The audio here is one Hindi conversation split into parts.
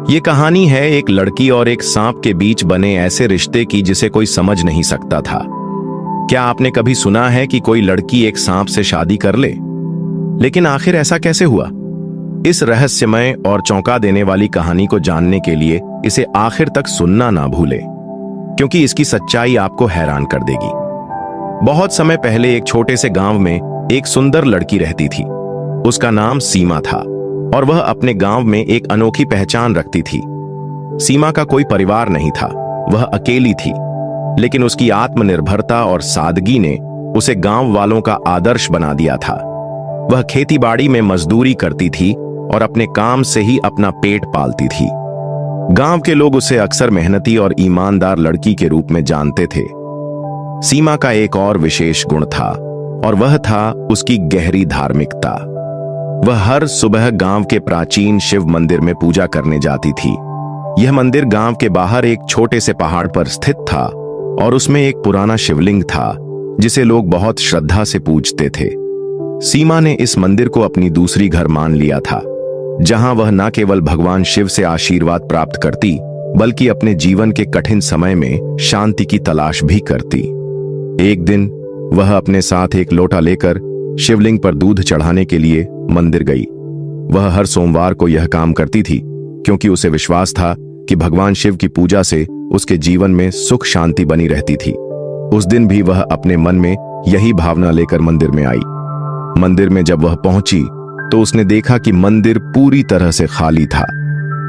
ये कहानी है एक लड़की और एक सांप के बीच बने ऐसे रिश्ते की जिसे कोई समझ नहीं सकता था। क्या आपने कभी सुना है कि कोई लड़की एक सांप से शादी कर ले? लेकिन आखिर ऐसा कैसे हुआ? इस रहस्यमय और चौंका देने वाली कहानी को जानने के लिए इसे आखिर तक सुनना ना भूले, क्योंकि इसकी सच्चाई आपको हैरान कर देगी। बहुत समय पहले एक छोटे से गांव में एक सुंदर लड़की रहती थी। उसका नाम सीमा था और वह अपने गांव में एक अनोखी पहचान रखती थी। सीमा का कोई परिवार नहीं था, वह अकेली थी, लेकिन उसकी आत्मनिर्भरता और सादगी ने उसे गांव वालों का आदर्श बना दिया था। वह खेतीबाड़ी में मजदूरी करती थी और अपने काम से ही अपना पेट पालती थी। गांव के लोग उसे अक्सर मेहनती और ईमानदार लड़की के रूप में जानते थे। सीमा का एक और विशेष गुण था और वह था उसकी गहरी धार्मिकता। वह हर सुबह गांव के प्राचीन शिव मंदिर में पूजा करने जाती थी। यह मंदिर गांव के बाहर एक छोटे से पहाड़ पर स्थित था और उसमें एक पुराना शिवलिंग था जिसे लोग बहुत श्रद्धा से पूजते थे। सीमा ने इस मंदिर को अपनी दूसरी घर मान लिया था, जहां वह न केवल भगवान शिव से आशीर्वाद प्राप्त करती, बल्कि अपने जीवन के कठिन समय में शांति की तलाश भी करती। एक दिन वह अपने साथ एक लोटा लेकर शिवलिंग पर दूध चढ़ाने के लिए मंदिर गई। वह हर सोमवार को यह काम करती थी, क्योंकि उसे विश्वास था कि भगवान शिव की पूजा से उसके जीवन में सुख शांति बनी रहती थी। उस दिन भी वह अपने मन में यही भावना लेकर मंदिर में आई। मंदिर में जब वह पहुंची तो उसने देखा कि मंदिर पूरी तरह से खाली था।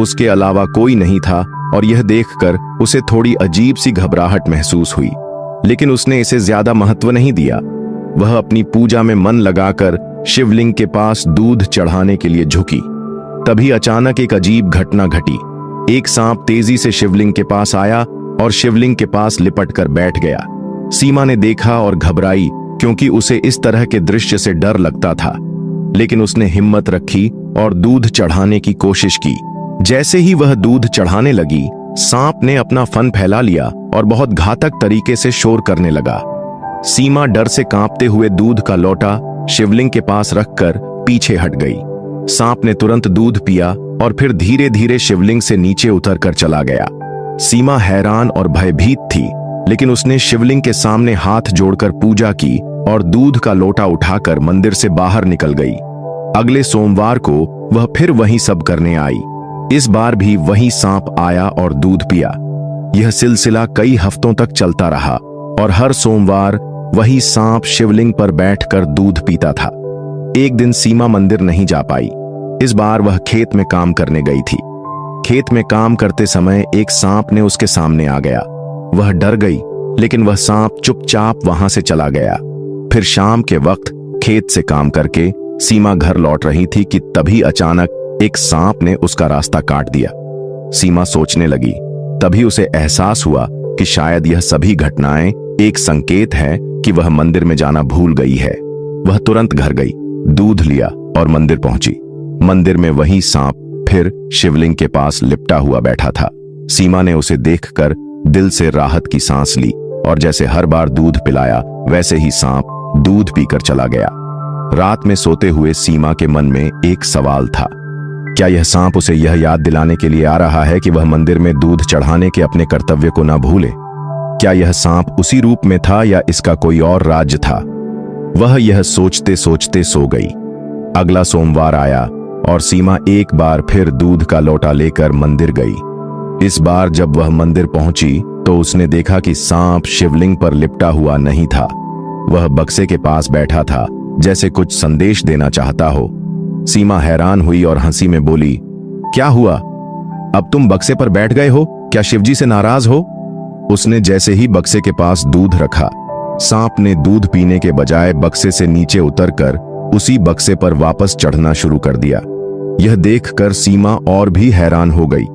उसके अलावा कोई नहीं था और यह देखकर उसे थोड़ी अजीब सी घबराहट महसूस हुई, लेकिन उसने इसे ज्यादा महत्व नहीं दिया। वह अपनी पूजा में मन लगाकर शिवलिंग के पास दूध चढ़ाने के लिए झुकी। तभी अचानक एक अजीब घटना घटी। एक सांप तेजी से शिवलिंग के पास आया और शिवलिंग के पास लिपट कर बैठ गया। सीमा ने देखा और घबराई, क्योंकि उसे इस तरह के दृश्य से डर लगता था, लेकिन उसने हिम्मत रखी और दूध चढ़ाने की कोशिश की। जैसे ही वह दूध चढ़ाने लगी, सांप ने अपना फन फैला लिया और बहुत घातक तरीके से शोर करने लगा। सीमा डर से कांपते हुए दूध का लोटा शिवलिंग के पास रखकर पीछे हट गई। सांप ने तुरंत दूध पिया और फिर धीरे धीरे शिवलिंग से नीचे उतरकर चला गया। सीमा हैरान और भयभीत थी, लेकिन उसने शिवलिंग के सामने हाथ जोड़कर पूजा की और दूध का लोटा उठाकर मंदिर से बाहर निकल गई। अगले सोमवार को वह फिर वही सब करने आई। इस बार भी वही सांप आया और दूध पिया। यह सिलसिला कई हफ्तों तक चलता रहा और हर सोमवार वही सांप शिवलिंग पर बैठकर दूध पीता था। एक दिन सीमा मंदिर नहीं जा पाई। इस बार वह खेत में काम करने गई थी। खेत में काम करते समय एक सांप ने उसके सामने आ गया। वह डर गई, लेकिन वह सांप चुपचाप वहां से चला गया। फिर शाम के वक्त खेत से काम करके सीमा घर लौट रही थी कि तभी अचानक एक सांप ने उसका रास्ता काट दिया। सीमा सोचने लगी। तभी उसे एहसास हुआ कि शायद यह सभी घटनाएं एक संकेत है कि वह मंदिर में जाना भूल गई है। वह तुरंत घर गई, दूध लिया और मंदिर पहुंची। मंदिर में वही सांप फिर शिवलिंग के पास लिपटा हुआ बैठा था। सीमा ने उसे देखकर दिल से राहत की सांस ली और जैसे हर बार दूध पिलाया, वैसे ही सांप दूध पीकर चला गया। रात में सोते हुए सीमा के मन में एक सवाल था। क्या यह सांप उसे यह याद दिलाने के लिए आ रहा है कि वह मंदिर में दूध चढ़ाने के अपने कर्तव्य को ना भूले? क्या यह सांप उसी रूप में था या इसका कोई और राज्य था? वह यह सोचते सोचते सो गई। अगला सोमवार आया और सीमा एक बार फिर दूध का लोटा लेकर मंदिर गई। इस बार जब वह मंदिर पहुंची तो उसने देखा कि सांप शिवलिंग पर लिपटा हुआ नहीं था। वह बक्से के पास बैठा था, जैसे कुछ संदेश देना चाहता हो। सीमा हैरान हुई और हंसी में बोली, क्या हुआ? अब तुम बक्से पर बैठ गए हो? क्या शिवजी से नाराज हो? उसने जैसे ही बक्से के पास दूध रखा, सांप ने दूध पीने के बजाय बक्से से नीचे उतरकर उसी बक्से पर वापस चढ़ना शुरू कर दिया। यह देखकर सीमा और भी हैरान हो गई,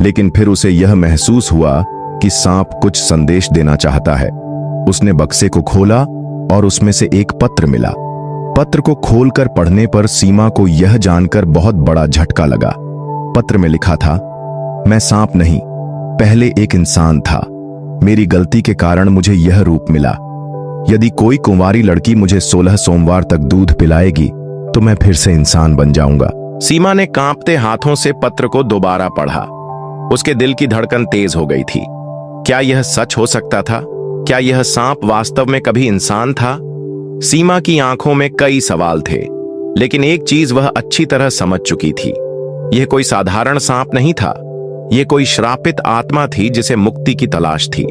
लेकिन फिर उसे यह महसूस हुआ कि सांप कुछ संदेश देना चाहता है। उसने बक्से को खोला और उसमें से एक पत्र मिला। पत्र को खोलकर पढ़ने पर सीमा को यह जानकर बहुत बड़ा झटका लगा। पत्र में लिखा था, मैं सांप नहीं, पहले एक इंसान था। मेरी गलती के कारण मुझे यह रूप मिला। यदि कोई कुंवारी लड़की मुझे 16 सोमवार तक दूध पिलाएगी तो मैं फिर से इंसान बन जाऊंगा। सीमा ने कांपते हाथों से पत्र को दोबारा पढ़ा। उसके दिल की धड़कन तेज हो गई थी। क्या यह सच हो सकता था? क्या यह सांप वास्तव में कभी इंसान था? सीमा की आंखों में कई सवाल थे, लेकिन एक चीज वह अच्छी तरह समझ चुकी थी। यह कोई साधारण सांप नहीं था। यह कोई श्रापित आत्मा थी जिसे मुक्ति की तलाश थी।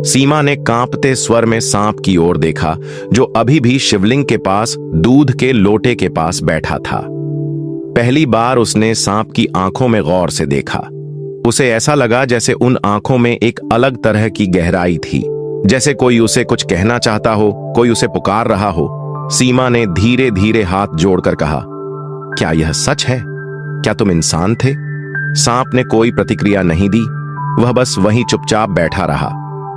सीमा ने कांपते स्वर में सांप की ओर देखा, जो अभी भी शिवलिंग के पास दूध के लोटे के पास बैठा था। पहली बार उसने सांप की आंखों में गौर से देखा। उसे ऐसा लगा जैसे उन आंखों में एक अलग तरह की गहराई थी, जैसे कोई उसे कुछ कहना चाहता हो, कोई उसे पुकार रहा हो। सीमा ने धीरे धीरे हाथ जोड़कर कहा, क्या यह सच है? क्या तुम इंसान थे? सांप ने कोई प्रतिक्रिया नहीं दी। वह बस वहीं चुपचाप बैठा रहा।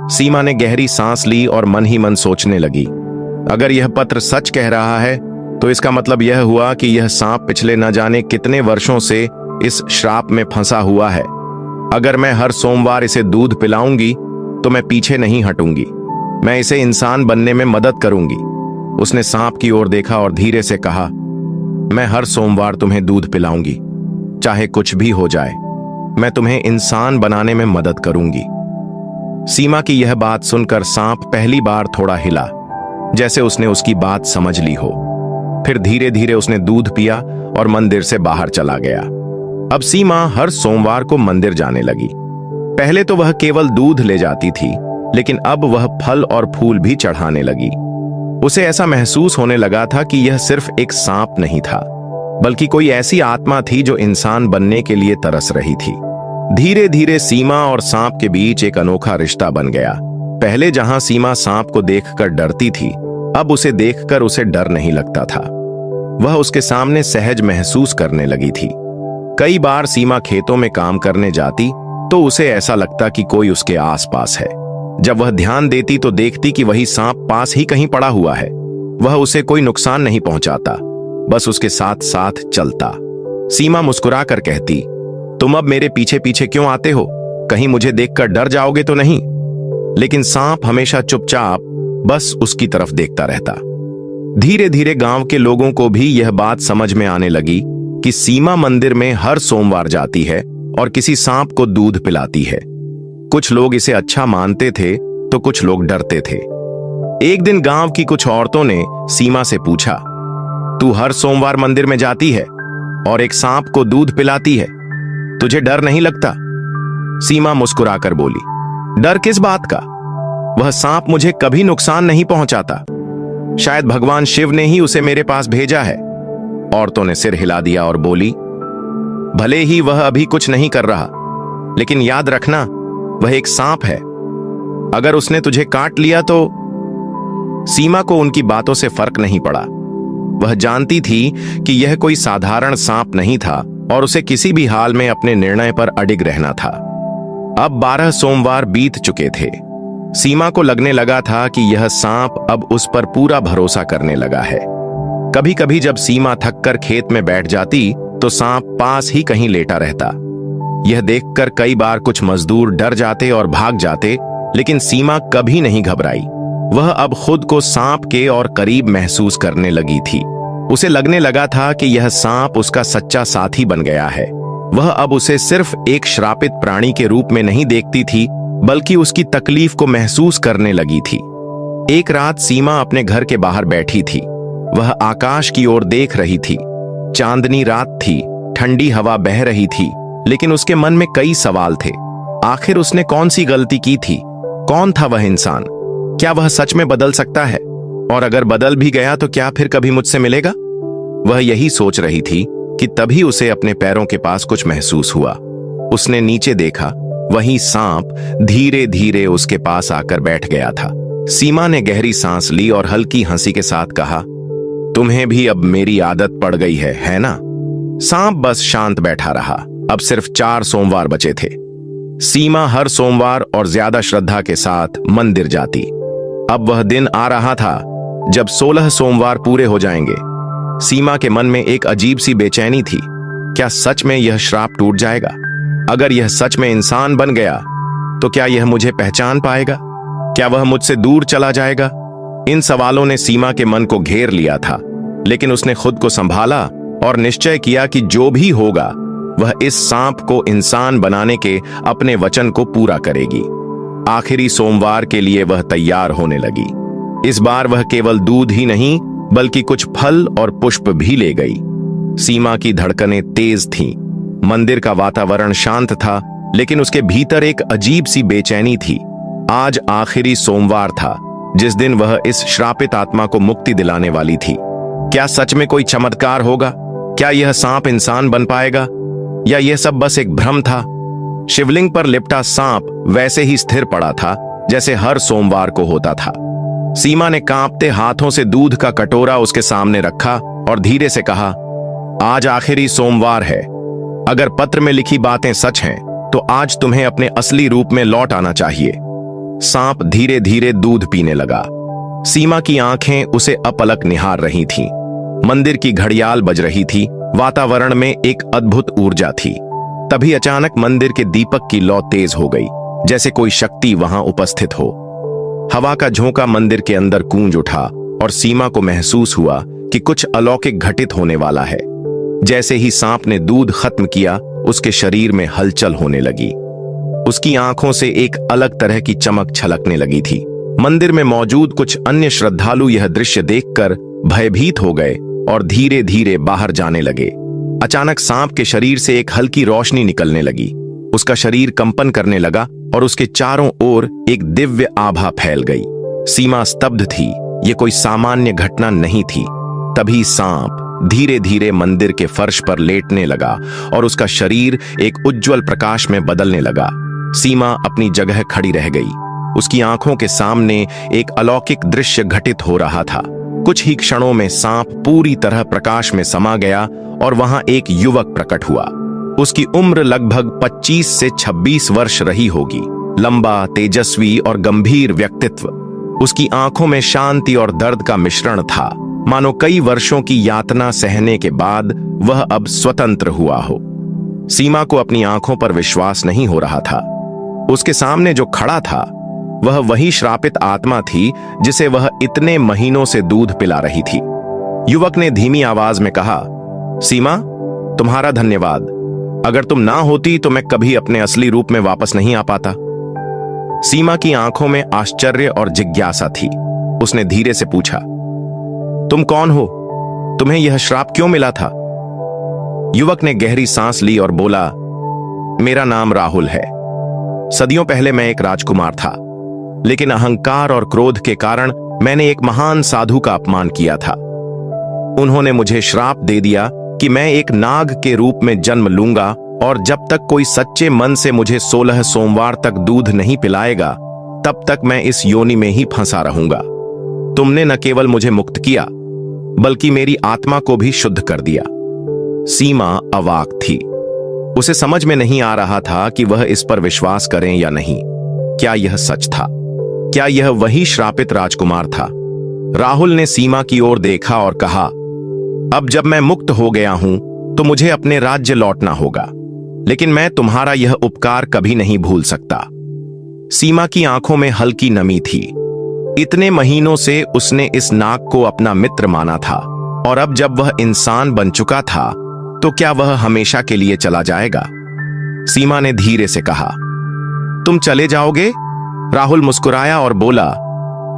सीमा ने गहरी सांस ली और मन ही मन सोचने लगी, अगर यह पत्र सच कह रहा है तो इसका मतलब यह हुआ कि यह सांप पिछले न जाने कितने वर्षों से इस श्राप में फंसा हुआ है। अगर मैं हर सोमवार इसे दूध पिलाऊंगी तो मैं पीछे नहीं हटूंगी। मैं इसे इंसान बनने में मदद करूंगी। उसने सांप की ओर देखा और धीरे से कहा, मैं हर सोमवार तुम्हें दूध पिलाऊंगी, चाहे कुछ भी हो जाए। मैं तुम्हें इंसान बनाने में मदद करूंगी। सीमा की यह बात सुनकर सांप पहली बार थोड़ा हिला, जैसे उसने उसकी बात समझ ली हो। फिर धीरे धीरे उसने दूध पिया और मंदिर से बाहर चला गया। अब सीमा हर सोमवार को मंदिर जाने लगी। पहले तो वह केवल दूध ले जाती थी, लेकिन अब वह फल और फूल भी चढ़ाने लगी। उसे ऐसा महसूस होने लगा था कि यह सिर्फ एक सांप नहीं था, बल्कि कोई ऐसी आत्मा थी जो इंसान बनने के लिए तरस रही थी। धीरे धीरे सीमा और सांप के बीच एक अनोखा रिश्ता बन गया। पहले जहां सीमा सांप को देखकर डरती थी, अब उसे देखकर उसे डर नहीं लगता था। वह उसके सामने सहज महसूस करने लगी थी। कई बार सीमा खेतों में काम करने जाती तो उसे ऐसा लगता कि कोई उसके आसपास है। जब वह ध्यान देती तो देखती कि वही सांप पास ही कहीं पड़ा हुआ है। वह उसे कोई नुकसान नहीं पहुंचाता, बस उसके साथ साथ चलता। सीमा मुस्कुराकर कहती, तुम अब मेरे पीछे पीछे क्यों आते हो? कहीं मुझे देखकर डर जाओगे तो नहीं? लेकिन सांप हमेशा चुपचाप बस उसकी तरफ देखता रहता। धीरे धीरे गांव के लोगों को भी यह बात समझ में आने लगी कि सीमा मंदिर में हर सोमवार जाती है और किसी सांप को दूध पिलाती है। कुछ लोग इसे अच्छा मानते थे तो कुछ लोग डरते थे। एक दिन गांव की कुछ औरतों ने सीमा से पूछा, तू हर सोमवार मंदिर में जाती है और एक सांप को दूध पिलाती है, तुझे डर नहीं लगता? सीमा मुस्कुराकर बोली, डर किस बात का? वह सांप मुझे कभी नुकसान नहीं पहुंचाता। शायद भगवान शिव ने ही उसे मेरे पास भेजा है। औरतों ने सिर हिला दिया और बोली, भले ही वह अभी कुछ नहीं कर रहा, लेकिन याद रखना वह एक सांप है। अगर उसने तुझे काट लिया तो। सीमा को उनकी बातों से फर्क नहीं पड़ा। वह जानती थी कि यह कोई साधारण सांप नहीं था और उसे किसी भी हाल में अपने निर्णय पर अडिग रहना था। अब 12 सोमवार बीत चुके थे। सीमा को लगने लगा था कि यह सांप अब उस पर पूरा भरोसा करने लगा है। कभी कभी जब सीमा थककर खेत में बैठ जाती तो सांप पास ही कहीं लेटा रहता। यह देखकर कई बार कुछ मजदूर डर जाते और भाग जाते, लेकिन सीमा कभी नहीं घबराई। वह अब खुद को सांप के और करीब महसूस करने लगी थी। उसे लगने लगा था कि यह सांप उसका सच्चा साथी बन गया है। वह अब उसे सिर्फ एक श्रापित प्राणी के रूप में नहीं देखती थी, बल्कि उसकी तकलीफ को महसूस करने लगी थी। एक रात सीमा अपने घर के बाहर बैठी थी। वह आकाश की ओर देख रही थी। चांदनी रात थी, ठंडी हवा बह रही थी, लेकिन उसके मन में कई सवाल थे। आखिर उसने कौन सी गलती की थी? कौन था वह इंसान? क्या वह सच में बदल सकता है? और अगर बदल भी गया तो क्या फिर कभी मुझसे मिलेगा? वह यही सोच रही थी कि तभी उसे अपने पैरों के पास कुछ महसूस हुआ। उसने नीचे देखा, वही सांप धीरे धीरे उसके पास आकर बैठ गया था। सीमा ने गहरी सांस ली और हल्की हंसी के साथ कहा, तुम्हें भी अब मेरी आदत पड़ गई है ना? सांप बस शांत बैठा रहा। अब सिर्फ 4 सोमवार बचे थे। सीमा हर सोमवार और ज्यादा श्रद्धा के साथ मंदिर जाती। अब वह दिन आ रहा था जब 16 सोमवार पूरे हो जाएंगे। सीमा के मन में एक अजीब सी बेचैनी थी। क्या सच में यह श्राप टूट जाएगा? अगर यह सच में इंसान बन गया तो क्या यह मुझे पहचान पाएगा? क्या वह मुझसे दूर चला जाएगा? इन सवालों ने सीमा के मन को घेर लिया था, लेकिन उसने खुद को संभाला और निश्चय किया कि जो भी होगा वह इस सांप को इंसान बनाने के अपने वचन को पूरा करेगी। आखिरी सोमवार के लिए वह तैयार होने लगी। इस बार वह केवल दूध ही नहीं बल्कि कुछ फल और पुष्प भी ले गई। सीमा की धड़कनें तेज थीं। मंदिर का वातावरण शांत था, लेकिन उसके भीतर एक अजीब सी बेचैनी थी। आज आखिरी सोमवार था, जिस दिन वह इस श्रापित आत्मा को मुक्ति दिलाने वाली थी। क्या सच में कोई चमत्कार होगा? क्या यह सांप इंसान बन पाएगा, या यह सब बस एक भ्रम था? शिवलिंग पर लिपटा सांप वैसे ही स्थिर पड़ा था जैसे हर सोमवार को होता था। सीमा ने कांपते हाथों से दूध का कटोरा उसके सामने रखा और धीरे से कहा, आज आखिरी सोमवार है। अगर पत्र में लिखी बातें सच हैं, तो आज तुम्हें अपने असली रूप में लौट आना चाहिए। सांप धीरे धीरे दूध पीने लगा। सीमा की आंखें उसे अपलक निहार रही थीं। मंदिर की घड़ियाल बज रही थी। वातावरण में एक अद्भुत ऊर्जा थी। तभी अचानक मंदिर के दीपक की लौ तेज हो गई, जैसे कोई शक्ति वहां उपस्थित हो। हवा का झोंका मंदिर के अंदर गूंज उठा और सीमा को महसूस हुआ कि कुछ अलौकिक घटित होने वाला है। जैसे ही सांप ने दूध खत्म किया, उसके शरीर में हलचल होने लगी। उसकी आंखों से एक अलग तरह की चमक छलकने लगी थी। मंदिर में मौजूद कुछ अन्य श्रद्धालु यह दृश्य देखकर भयभीत हो गए और धीरे धीरे बाहर जाने लगे। अचानक सांप के शरीर से एक हल्की रोशनी निकलने लगी। उसका शरीर कंपन करने लगा और उसके चारों ओर एक दिव्य आभा फैल गई। सीमा स्तब्ध थी। यह कोई सामान्य घटना नहीं थी। तभी सांप धीरे धीरे मंदिर के फर्श पर लेटने लगा और उसका शरीर एक उज्जवल प्रकाश में बदलने लगा। सीमा अपनी जगह खड़ी रह गई। उसकी आंखों के सामने एक अलौकिक दृश्य घटित हो रहा था। कुछ ही क्षणों में सांप पूरी तरह प्रकाश में समा गया और वहां एक युवक प्रकट हुआ। उसकी उम्र लगभग 25 से 26 वर्ष रही होगी। लंबा, तेजस्वी और गंभीर व्यक्तित्व। उसकी आंखों में शांति और दर्द का मिश्रण था, मानो कई वर्षों की यातना सहने के बाद वह अब स्वतंत्र हुआ हो। सीमा को अपनी आंखों पर विश्वास नहीं हो रहा था। उसके सामने जो खड़ा था वह वही श्रापित आत्मा थी जिसे वह इतने महीनों से दूध पिला रही थी। युवक ने धीमी आवाज में कहा, सीमा, तुम्हारा धन्यवाद। अगर तुम ना होती तो मैं कभी अपने असली रूप में वापस नहीं आ पाता। सीमा की आंखों में आश्चर्य और जिज्ञासा थी। उसने धीरे से पूछा, तुम कौन हो? तुम्हें यह श्राप क्यों मिला था? युवक ने गहरी सांस ली और बोला, मेरा नाम राहुल है। सदियों पहले मैं एक राजकुमार था, लेकिन अहंकार और क्रोध के कारण मैंने एक महान साधु का अपमान किया था। उन्होंने मुझे श्राप दे दिया कि मैं एक नाग के रूप में जन्म लूंगा और जब तक कोई सच्चे मन से मुझे 16 सोमवार तक दूध नहीं पिलाएगा, तब तक मैं इस योनि में ही फंसा रहूंगा। तुमने न केवल मुझे मुक्त किया, बल्कि मेरी आत्मा को भी शुद्ध कर दिया। सीमा अवाक थी। उसे समझ में नहीं आ रहा था कि वह इस पर विश्वास करें या नहीं। क्या यह सच था? क्या यह वही श्रापित राजकुमार था? राहुल ने सीमा की ओर देखा और कहा, अब जब मैं मुक्त हो गया हूं तो मुझे अपने राज्य लौटना होगा, लेकिन मैं तुम्हारा यह उपकार कभी नहीं भूल सकता। सीमा की आंखों में हल्की नमी थी। इतने महीनों से उसने इस नाग को अपना मित्र माना था, और अब जब वह इंसान बन चुका था तो क्या वह हमेशा के लिए चला जाएगा? सीमा ने धीरे से कहा, तुम चले जाओगे? राहुल मुस्कुराया और बोला,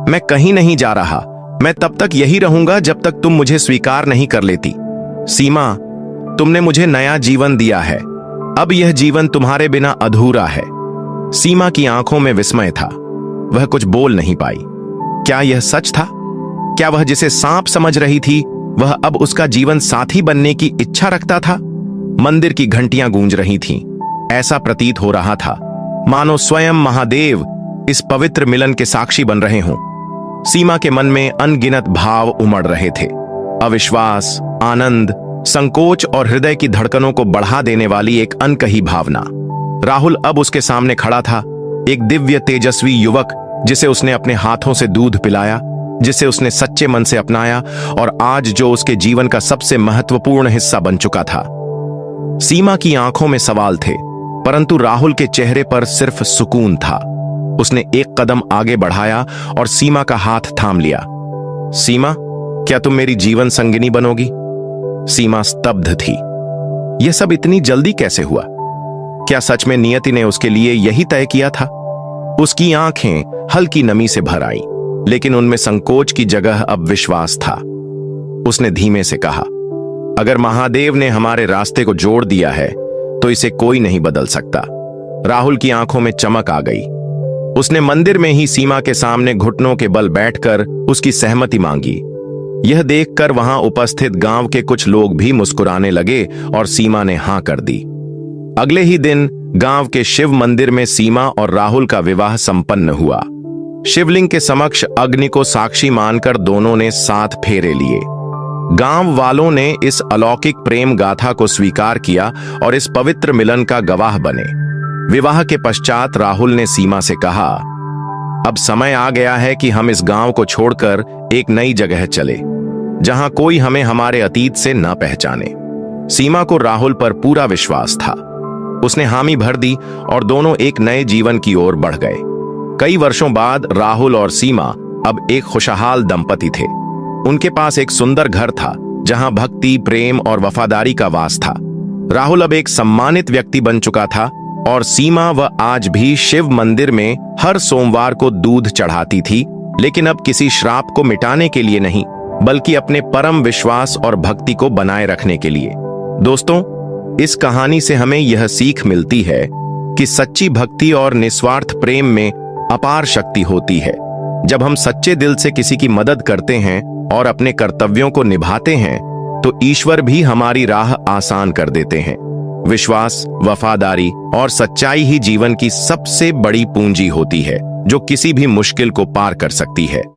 मैं कहीं नहीं जा रहा। मैं तब तक यही रहूंगा जब तक तुम मुझे स्वीकार नहीं कर लेती। सीमा, तुमने मुझे नया जीवन दिया है। अब यह जीवन तुम्हारे बिना अधूरा है। सीमा की आंखों में विस्मय था। वह कुछ बोल नहीं पाई। क्या यह सच था? क्या वह जिसे सांप समझ रही थी वह अब उसका जीवन साथी बनने की इच्छा रखता था? मंदिर की घंटियां गूंज रही थीं। ऐसा प्रतीत हो रहा था मानो स्वयं महादेव इस पवित्र मिलन के साक्षी बन रहे हों। सीमा के मन में अनगिनत भाव उमड़ रहे थे। अविश्वास, आनंद, संकोच और हृदय की धड़कनों को बढ़ा देने वाली एक अनकही भावना। राहुल अब उसके सामने खड़ा था, एक दिव्य तेजस्वी युवक जिसे उसने अपने हाथों से दूध पिलाया, जिसे उसने सच्चे मन से अपनाया और आज जो उसके जीवन का सबसे महत्वपूर्ण हिस्सा बन चुका था। सीमा की आंखों में सवाल थे, परंतु राहुल के चेहरे पर सिर्फ सुकून था। उसने एक कदम आगे बढ़ाया और सीमा का हाथ थाम लिया। सीमा, क्या तुम मेरी जीवन संगिनी बनोगी? सीमा स्तब्ध थी। यह सब इतनी जल्दी कैसे हुआ? क्या सच में नियति ने उसके लिए यही तय किया था? उसकी आंखें हल्की नमी से भर आई, लेकिन उनमें संकोच की जगह अब विश्वास था। उसने धीमे से कहा, अगर महादेव ने हमारे रास्ते को जोड़ दिया है तो इसे कोई नहीं बदल सकता। राहुल की आंखों में चमक आ गई। उसने मंदिर में ही सीमा के सामने घुटनों के बल बैठकर उसकी सहमति मांगी। यह देखकर वहां उपस्थित गांव के कुछ लोग भी मुस्कुराने लगे और सीमा ने हां कर दी। अगले ही दिन गांव के शिव मंदिर में सीमा और राहुल का विवाह संपन्न हुआ। शिवलिंग के समक्ष अग्नि को साक्षी मानकर दोनों ने 7 फेरे लिए। गांव वालों ने इस अलौकिक प्रेम गाथा को स्वीकार किया और इस पवित्र मिलन का गवाह बने। विवाह के पश्चात राहुल ने सीमा से कहा, अब समय आ गया है कि हम इस गांव को छोड़कर एक नई जगह चले, जहां कोई हमें हमारे अतीत से न पहचाने। सीमा को राहुल पर पूरा विश्वास था। उसने हामी भर दी और दोनों एक नए जीवन की ओर बढ़ गए। कई वर्षों बाद राहुल और सीमा अब एक खुशहाल दंपति थे। उनके पास एक सुंदर घर था, जहां भक्ति, प्रेम और वफादारी का वास था। राहुल अब एक सम्मानित व्यक्ति बन चुका था और सीमा वह आज भी शिव मंदिर में हर सोमवार को दूध चढ़ाती थी, लेकिन अब किसी श्राप को मिटाने के लिए नहीं, बल्कि अपने परम विश्वास और भक्ति को बनाए रखने के लिए। दोस्तों, इस कहानी से हमें यह सीख मिलती है कि सच्ची भक्ति और निस्वार्थ प्रेम में अपार शक्ति होती है। जब हम सच्चे दिल से किसी की मदद करते हैं और अपने कर्तव्यों को निभाते हैं, तो ईश्वर भी हमारी राह आसान कर देते हैं। विश्वास, वफादारी और सच्चाई ही जीवन की सबसे बड़ी पूंजी होती है, जो किसी भी मुश्किल को पार कर सकती है।